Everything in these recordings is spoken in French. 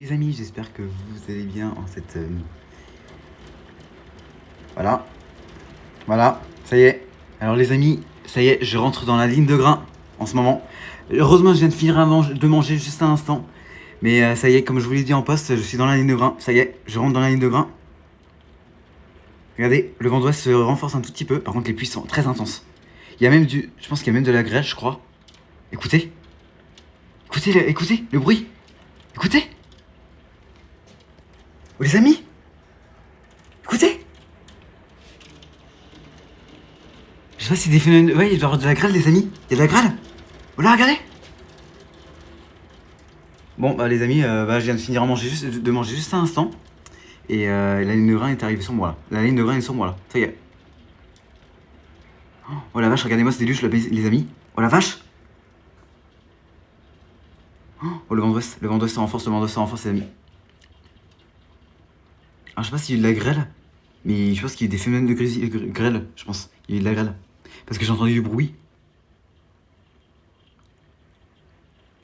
Les amis, j'espère que vous allez bien en cette... Voilà, voilà, ça y est. Alors les amis, ça y est, je rentre dans la ligne de grain en ce moment. Heureusement, je viens de finir de manger juste un instant. Mais ça y est, comme je vous l'ai dit en poste, je suis dans la ligne de grain. Ça y est, je rentre dans la ligne de grain. Regardez, le vent d'ouest se renforce un tout petit peu. Par contre, les pluies sont très intenses. Il y a même du... Je pense qu'il y a même de la grêle, je crois. Écoutez. Écoutez le bruit. Écoutez. Oh les amis. Écoutez. Je sais pas si des phénomènes... Ouais, il doit y avoir de la grêle, les amis. Il y a de la grêle. Voilà, regardez. Bon, bah les amis, je viens de finir de manger juste un instant. Et la ligne de grain est arrivée sur moi, là. La ligne de grain est sur moi, là. Ça y est. Oh la vache, regardez-moi ce déluge, là, les amis. Oh la vache. Oh, le vent d'ouest se renforce, les amis. Alors, je sais pas s'il y a eu de la grêle. Mais je pense qu'il y a eu des phénomènes de grêle, je pense. Il y a eu de la grêle. Parce que j'ai entendu du bruit.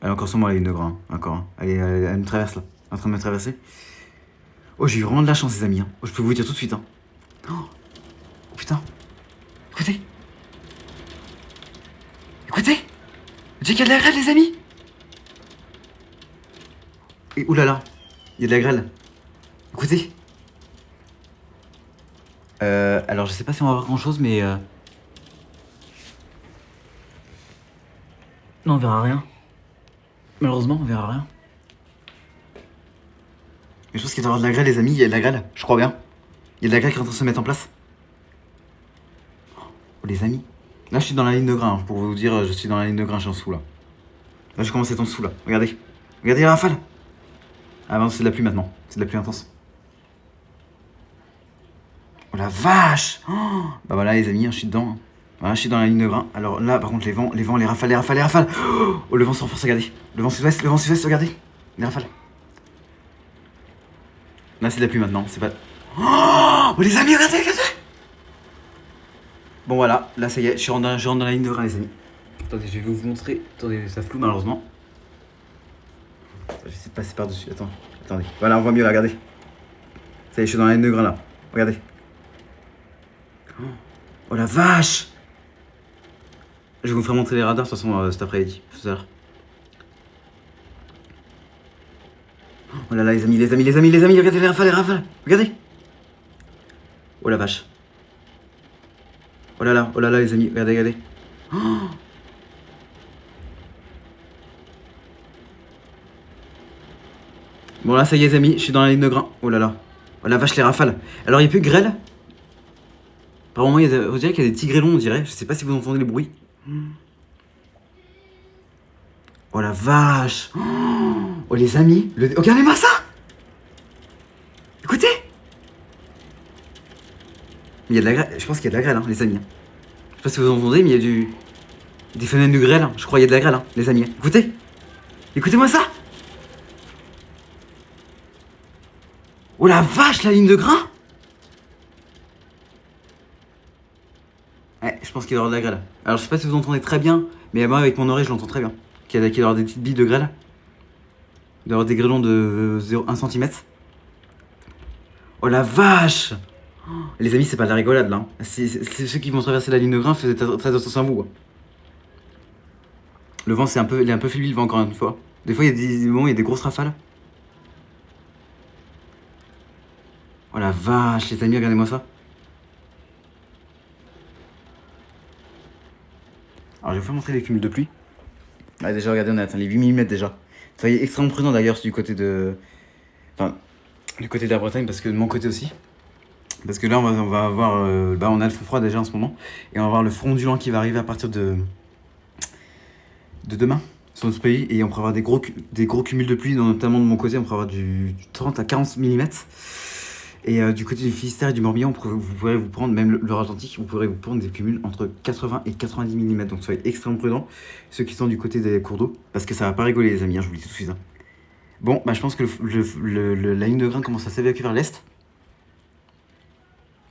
Elle est encore sur moi la ligne de grain, encore. Hein. Elle me traverse là, elle est en train de me traverser. Oh, j'ai eu vraiment de la chance, les amis. Hein. Oh, je peux vous dire tout de suite. Hein. Oh, putain. Écoutez. Écoutez. J'ai qu'il y a de la grêle, les amis. Et oulala, il y a de la grêle. Écoutez. Alors, je sais pas si on va voir grand chose, mais. Non, on verra rien. Malheureusement, on verra rien. Mais je pense qu'il doit y avoir de la grêle, les amis. Il y a de la grêle, je crois bien. Il y a de la grêle qui est en train de se mettre en place. Oh, les amis. Là, je suis dans la ligne de grain. Hein, pour vous dire, je suis dans la ligne de grain, je suis en dessous là. Là, je commence à être en dessous là. Regardez. Regardez la rafale. Ah non, c'est de la pluie maintenant. C'est de la pluie intense. Oh la vache. Oh, bah voilà, les amis, je suis dedans. Voilà, je suis dans la ligne de grain. Alors là, par contre, les vents, les rafales. Oh, le vent se renforce, regardez. Le vent sud-ouest, regardez. Les rafales. Là, c'est de la pluie maintenant, c'est pas... Oh, les amis, regardez. Bon, voilà, là, ça y est, je rentre dans la ligne de grain, les amis. Attendez, je vais vous montrer. Attendez, ça floue, malheureusement. J'essaie de passer par-dessus, attendez. Voilà, on voit mieux, là, regardez. Ça y est, je suis dans la ligne de grain, là. Regardez. Oh, la vache. Je vous ferai montrer les radars, de toute façon, cet après-midi, tout à l'heure. Oh là là, les amis, regardez les rafales, regardez. Oh la vache. Oh là là, les amis, regardez. Oh. Bon là, ça y est, les amis, je suis dans la ligne de grain. Oh là là. Oh la vache, les rafales. Alors, il n'y a plus de grêle. Par moment, vous dirait qu'il y a des petits grêlons, on dirait. Je sais pas si vous entendez les bruits. Oh la vache. Oh les amis, regardez-moi ça. Écoutez. Il y a de la grêle, je pense qu'il y a de la grêle, hein, les amis. Je sais pas si vous entendez, mais il y a des phénomènes de grêle. Hein. Je crois qu'il y a de la grêle, hein, les amis. Écoutez. Écoutez-moi ça. Oh la vache, la ligne de grain. Ouais, je pense qu'il doit y avoir de la grêle. Alors je sais pas si vous entendez très bien, mais moi avec mon oreille je l'entends très bien. Qu'il doit y avoir des petites billes de grêle. Il doit y avoir des grêlons de 1 cm. Oh la vache. Les amis, c'est pas de la rigolade là. Hein. C'est ceux qui vont traverser la ligne de grain, faites très attention à vous. Hein. Le vent, il est un peu faible, le vent encore une fois. Des fois, il y a des moments, il y a des grosses rafales. Oh la vache, les amis, regardez-moi ça. Alors, je vais vous montrer les cumuls de pluie. Ah, déjà, regardez, on a atteint les 8 mm déjà. Soyez extrêmement prudent d'ailleurs du côté de. Enfin, du côté de la Bretagne, parce que de mon côté aussi. Parce que là, on va avoir. On a le front froid déjà en ce moment. Et on va avoir le front ondulant qui va arriver à partir de demain sur notre pays. Et on pourra avoir des gros cumuls de pluie, notamment de mon côté. On pourra avoir du 30 à 40 mm. Et du côté du Finistère et du Morbihan, vous pourrez vous prendre, même le Atlantique, vous pourrez vous prendre des cumuls entre 80 et 90 mm. Donc soyez extrêmement prudents, ceux qui sont du côté des cours d'eau, parce que ça va pas rigoler, les amis, hein, je vous le dis tout de suite. Hein. Bon, bah je pense que la ligne de grain commence à s'évacuer vers l'est.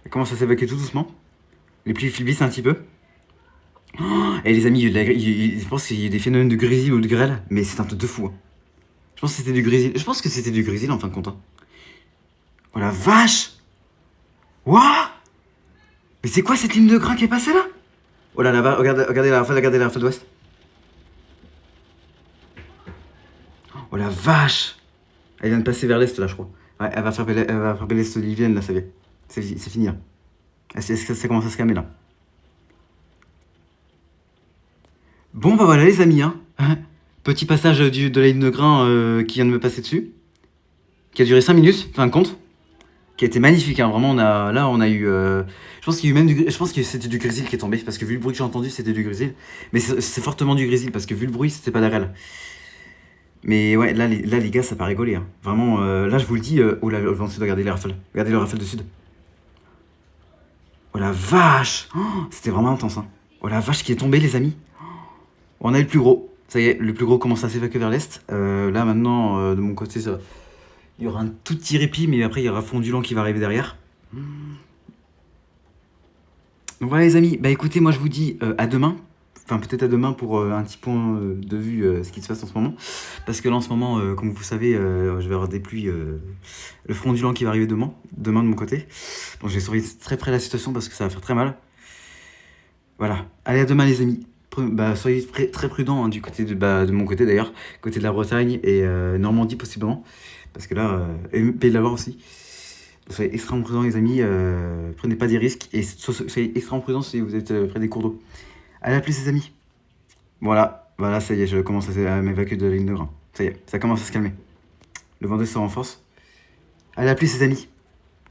Elle commence à s'évacuer tout doucement. Les pluies faiblissent un petit peu. Oh, et les amis, je pense qu'il y a des phénomènes de grésil ou de grêle, mais c'est un truc de fou. Hein. Je pense que c'était du grésil. Je pense que c'était du grésil en fin de compte. Hein. Oh la vache! Wouah! Mais c'est quoi cette ligne de grain qui est passée là? Oh là là, regardez la rafale d'ouest. Oh la vache! Elle vient de passer vers l'est là, je crois. Ouais, elle va frapper l'est livienne là, ça y est. C'est fini là. Ça commence à se calmer là. Bon bah voilà les amis, hein. Petit passage de la ligne de grain qui vient de me passer dessus. Qui a duré 5 minutes, fin de compte. Qui a été magnifique, hein. Vraiment, on a eu. Je pense qu'il y a eu même je pense que c'était du grésil qui est tombé, parce que vu le bruit que j'ai entendu, c'était du grésil. Mais c'est fortement du grésil, parce que vu le bruit, c'était pas d'arrêt. Mais ouais, là les gars, ça pas rigoler. Hein. Vraiment, là je vous le dis, oh là, le vent de sud, regardez les rafales. Regardez le rafale de sud. Oh la vache! Oh, c'était vraiment intense. Hein. Oh la vache qui est tombée, les amis. On a eu le plus gros. Ça y est, le plus gros commence à s'évacuer vers l'est. Là maintenant, de mon côté, ça, il y aura un tout petit répit, mais après il y aura Fondulant qui va arriver derrière. Donc voilà les amis, bah écoutez, moi je vous dis à demain. Enfin peut-être à demain pour un petit point de vue ce qui se passe en ce moment. Parce que là en ce moment, comme vous savez, je vais avoir des pluies. Le front du lent qui va arriver demain de mon côté. Donc je vais surveiller très près la situation parce que ça va faire très mal. Voilà, allez à demain les amis. Soyez très prudents hein, du côté de mon côté d'ailleurs, côté de la Bretagne et Normandie possiblement. Parce que là, et Pays de la Loire aussi. Soyez extrêmement prudents les amis, prenez pas des risques et soyez extrêmement prudents si vous êtes près des cours d'eau. Allez, à plus les amis. Voilà, ça y est, je commence à m'évacuer de la ligne de grain. Ça y est, ça commence à se calmer. Le vent se renforce. Allez, à plus les amis.